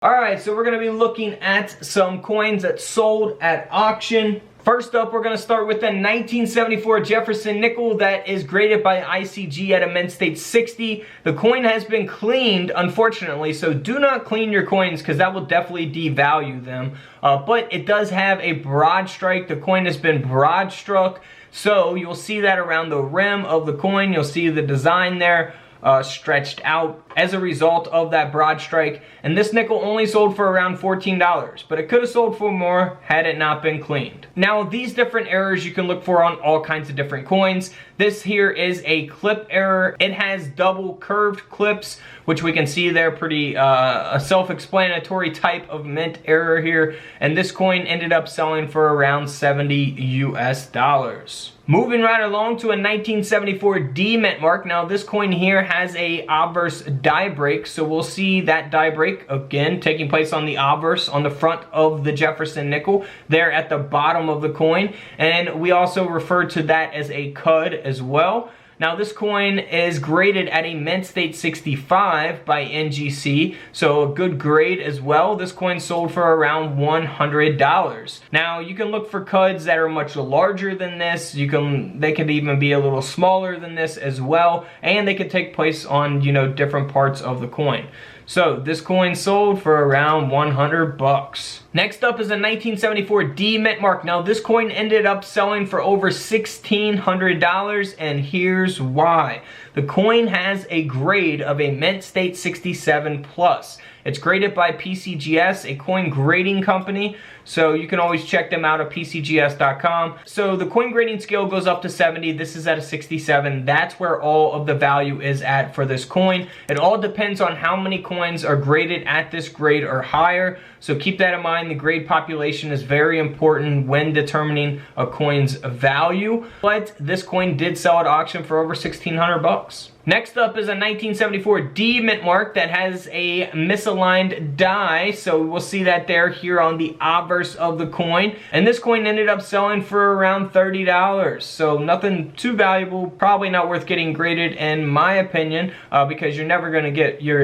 Alright, so we're going to be looking at some coins that sold at auction. First up, we're going to start with the 1974 Jefferson nickel that is graded by ICG at a mint state 60. The coin has been cleaned, unfortunately, so do not clean your coins because that will definitely devalue them. But it does have a broad strike. The coin has been broad struck, so you'll see that around the rim of the coin. You'll see the design there. Stretched out as a result of that broad strike, and this nickel only sold for around $14, but it could have sold for more had it not been cleaned. Now, these different errors you can look for on all kinds of different coins. This here is a clip error. It has double curved clips, which we can see there, pretty a self-explanatory type of mint error here, and this coin ended up selling for around $70 US. Moving right along to a 1974 D mint mark. Now this coin here has a obverse die break, so we'll see that die break again taking place on the obverse on the front of the Jefferson nickel there at the bottom of the coin, and we also refer to that as a cud as well. Now this coin is graded at a mint state 65 by NGC, so a good grade as well. This coin sold for around $100. Now you can look for cuds that are much larger than this. They can even be a little smaller than this as well, and they can take place on, different parts of the coin. So this coin sold for around 100 bucks. Next up is a 1974 D mint mark. Now this coin ended up selling for over $1,600, and here's why. The coin has a grade of a mint state 67 plus. It's graded by PCGS, a coin grading company, so you can always check them out at PCGS.com. So the coin grading scale goes up to 70. This is at a 67. That's where all of the value is at for this coin. It all depends on how many coins are graded at this grade or higher. So keep that in mind. The grade population is very important when determining a coin's value. But this coin did sell at auction for over 1,600 bucks. Next up is a 1974 D mint mark that has a misaligned die, so we'll see that there here on the obverse of the coin, and this coin ended up selling for around $30, so nothing too valuable, probably not worth getting graded in my opinion, because you're never going to get your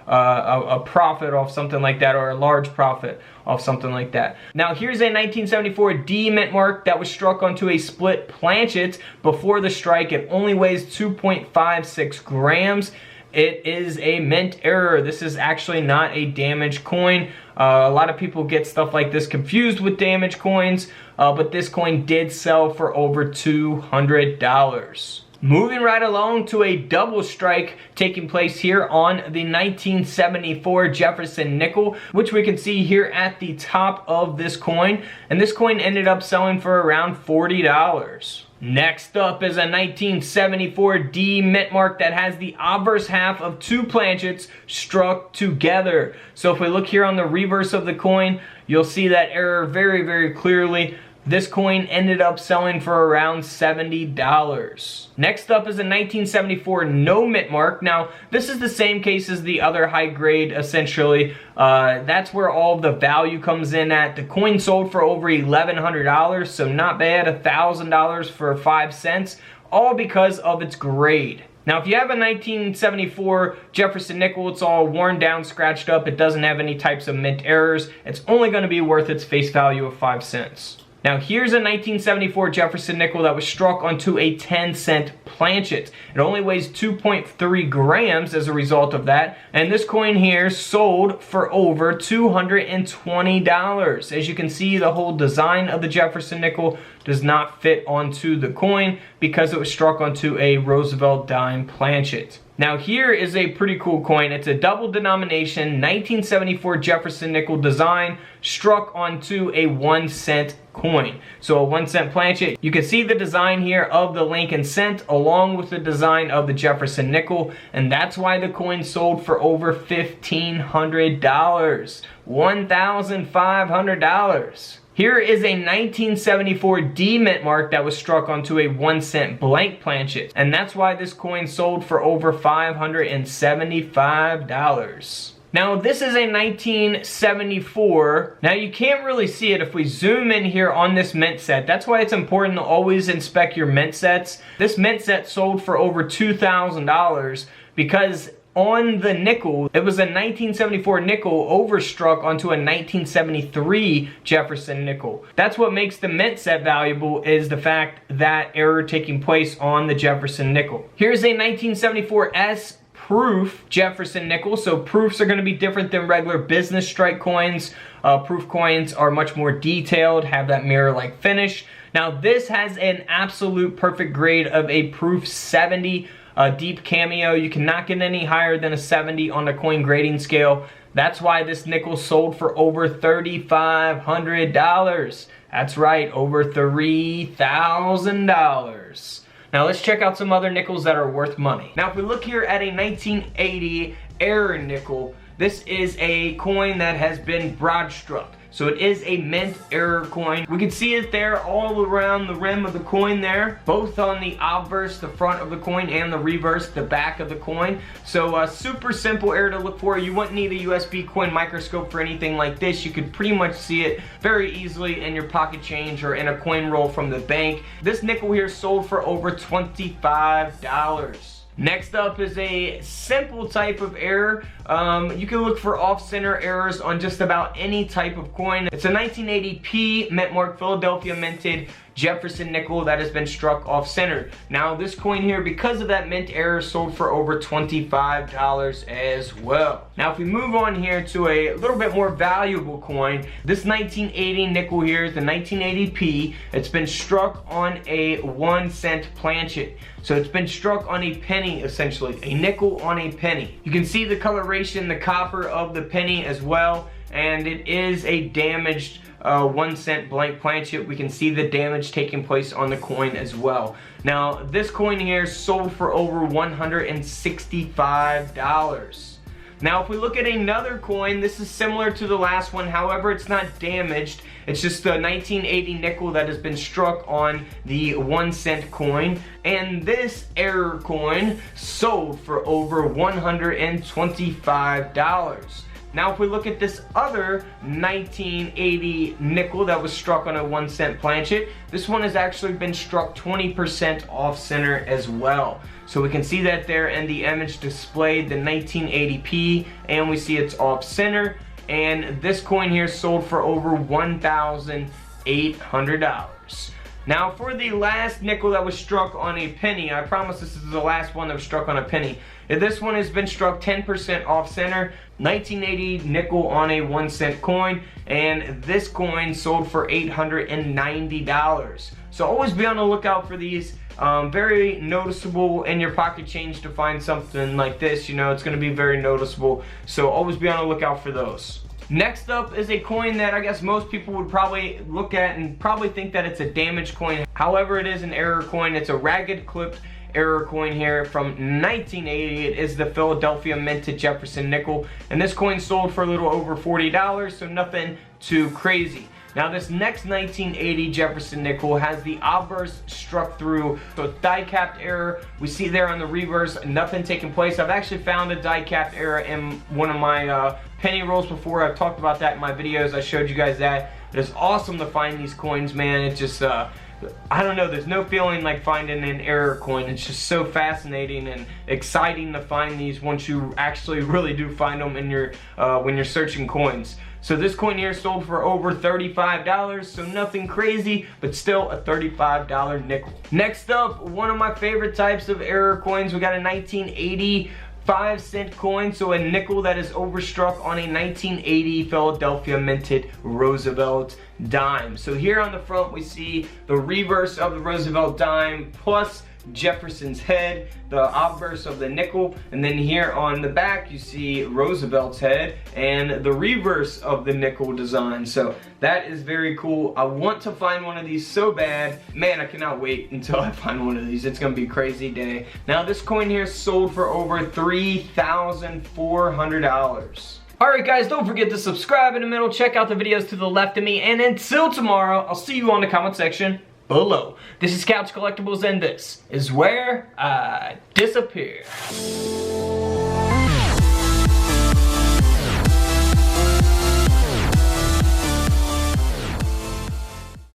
a profit off something like that, or a large profit off something like that. Now here's a 1974 D mint mark that was struck onto a split planchet. Before the strike, it only weighs 2.56 grams. It is a mint error. This is actually not a damaged coin. A lot of people get stuff like this confused with damaged coins, but this coin did sell for over $200. Moving right along to a double strike taking place here on the 1974 Jefferson nickel, which we can see here at the top of this coin, and this coin ended up selling for around $40. Next up is a 1974 D mint mark that has the obverse half of two planchets struck together. So if we look here on the reverse of the coin, you'll see that error very, very clearly. This coin ended up selling for around $70. Next up is a 1974 no mint mark. Now, this is the same case as the other high grade, essentially. That's where all of the value comes in at. The coin sold for over $1,100, so not bad. $1,000 for 5 cents, all because of its grade. Now, if you have a 1974 Jefferson nickel, it's all worn down, scratched up, it doesn't have any types of mint errors, it's only going to be worth its face value of 5 cents. Now here's a 1974 Jefferson nickel that was struck onto a 10-cent planchet. It only weighs 2.3 grams as a result of that, and this coin here sold for over $220. As you can see, the whole design of the Jefferson nickel does not fit onto the coin because it was struck onto a Roosevelt dime planchet. Now here is a pretty cool coin. It's a double denomination 1974 Jefferson nickel design struck onto a 1-cent coin. So a 1-cent planchet. You can see the design here of the Lincoln cent along with the design of the Jefferson nickel, and that's why the coin sold for over $1,500. $1,500. Here is a 1974 D mint mark that was struck onto a 1-cent blank planchet, and that's why this coin sold for over $575. Now this is a 1974. Now you can't really see it if we zoom in here on this mint set. That's why it's important to always inspect your mint sets. This mint set sold for over $2,000 because on the nickel, it was a 1974 nickel overstruck onto a 1973 Jefferson nickel. That's what makes the mint set valuable, is the fact that error taking place on the Jefferson nickel. Here's a 1974 S proof Jefferson nickel. So proofs are going to be different than regular business strike coins. Proof coins are much more detailed, have that mirror-like finish. Now this has an absolute perfect grade of a proof 70. Deep cameo. You cannot get any higher than a 70 on the coin grading scale. That's why this nickel sold for over $3,500. That's right, over $3,000. Now let's check out some other nickels that are worth money. Now if we look here at a 1980 error nickel, this is a coin that has been broad struck. So it is a mint error coin. We can see it there all around the rim of the coin there, both on the obverse, the front of the coin, and the reverse, the back of the coin. So a super simple error to look for. You wouldn't need a USB coin microscope for anything like this. You could pretty much see it very easily in your pocket change or in a coin roll from the bank. This nickel here sold for over $25. Next up is a simple type of error. You can look for off-center errors on just about any type of coin. It's a 1980p mint mark Philadelphia minted Jefferson nickel that has been struck off-center. Now this coin here, because of that mint error, sold for over $25 as well. Now if we move on here to a little bit more valuable coin, this 1980 nickel here is the 1980p. It's been struck on a 1-cent planchet. So it's been struck on a penny, essentially, a nickel on a penny. You can see the coloration, the copper of the penny as well, and it is a damaged 1-cent blank planchet. We can see the damage taking place on the coin as well. Now this coin here sold for over $165. Now if we look at another coin, this is similar to the last one, however it's not damaged. It's just a 1980 nickel that has been struck on the 1-cent coin. And this error coin sold for over $125. Now if we look at this other 1980 nickel that was struck on a 1-cent planchet, this one has actually been struck 20% off center as well. So we can see that there in the image displayed, the 1980p, and we see it's off center. And this coin here sold for over $1,800. Now for the last nickel that was struck on a penny, I promise this is the last one that was struck on a penny. This one has been struck 10% off center, 1980 nickel on a 1-cent coin, and this coin sold for $890. So always be on the lookout for these. Very noticeable in your pocket change to find something like this. You know, it's going to be very noticeable. So always be on the lookout for those. Next up is a coin that I guess most people would probably look at and probably think that it's a damaged coin. However, it is an error coin. It's a ragged clipped error coin here from 1980. It is the Philadelphia minted Jefferson nickel, and this coin sold for a little over $40, so nothing too crazy. Now this next 1980 Jefferson nickel has the obverse struck through, so die capped error. We see there on the reverse, nothing taking place. I've actually found a die capped error in one of my penny rolls before. I've talked about that in my videos. I showed you guys that. It is awesome to find these coins, man. It just, I don't know, there's no feeling like finding an error coin. It's just so fascinating and exciting to find these once you actually really do find them in your, when you're searching coins. So this coin here sold for over $35, so nothing crazy, but still a $35 nickel. Next up, one of my favorite types of error coins, we got a 1980 5-cent coin, so a nickel that is overstruck on a 1980 Philadelphia minted Roosevelt dime. So here on the front we see the reverse of the Roosevelt dime plus Jefferson's head, the obverse of the nickel, and then here on the back you see Roosevelt's head and the reverse of the nickel design. So that is very cool. I want to find one of these so bad. Man, I cannot wait until I find one of these. It's gonna be a crazy day. Now this coin here sold for over $3,400. Alright guys, don't forget to subscribe in the middle, check out the videos to the left of me, and until tomorrow, I'll see you on the comment section below. This is Couch Collectibles, and this is where I disappear.